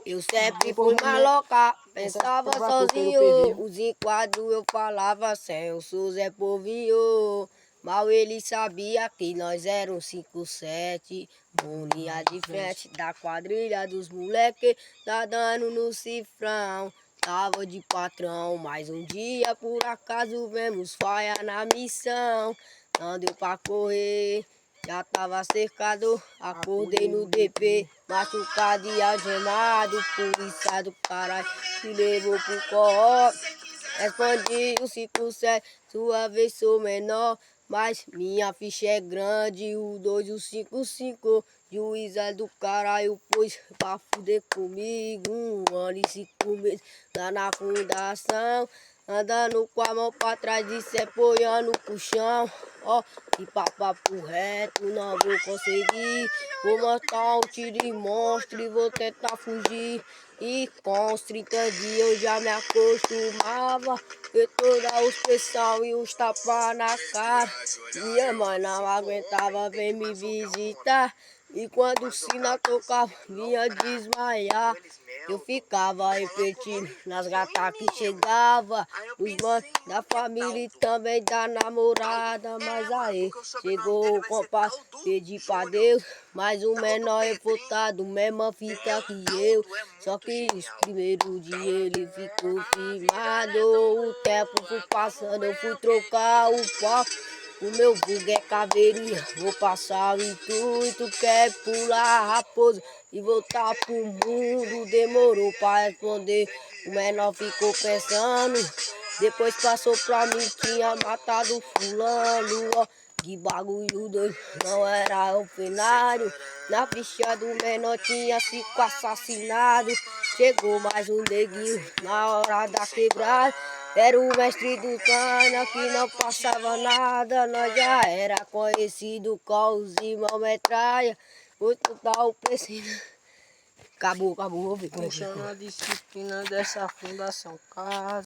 Eu sempre fui maloca, pensava sozinho. Os enquadros eu falava sem, eu sou Zé Povinho. Mal ele sabia que nós éramos 5-7, boninha de frente da quadrilha dos moleque, tá dando no cifrão. Tava de patrão, mas um dia por acaso vemos falha na missão. Não deu pra correr, já tava cercado, acordei no DP, machucado e algemado, polícia do caralho me levou pro coró. Respondi o 57, sua vez sou menor, mas minha ficha é grande, o 2 e o 55. Juiz é do caralho, pois pra fuder comigo, 1 ano e 5 meses lá na fundação. Andando com a mão pra trás e se apoiando pro chão. Ó, e papo reto, não vou conseguir. Vou montar um tiro de monstro e vou tentar fugir. E com os 30 dias eu já me acostumava. Eu toda os pressão e os tapas na cara. Minha mãe não aguentava vir me visitar. E quando o sino tocava, vinha desmaiar. Eu ficava repetindo nas gatas que chegava. Os manos da família e também da namorada. Mas aí chegou o compasso, pedi pra Deus. Mas o menor é votado, mesma fita que eu. Só que os primeiros dias ele ficou firmado. O tempo foi passando, eu fui trocar o pau. O meu vulgo é caveirinha, vou passar o intuito, quer pular raposa e voltar pro mundo. Demorou pra responder, o menor ficou pensando. Depois passou pra mim, tinha matado fulano, ó. Que bagulho doido, não era o cenário. Na ficha do menor tinha 5 assassinados. Chegou mais um neguinho na hora da quebrada. Era o mestre do cana que não passava nada. Nós já era conhecido com os irmãos metralha. Muito tal o preciso. Acabou, vou ver. Funciona a disciplina dessa fundação.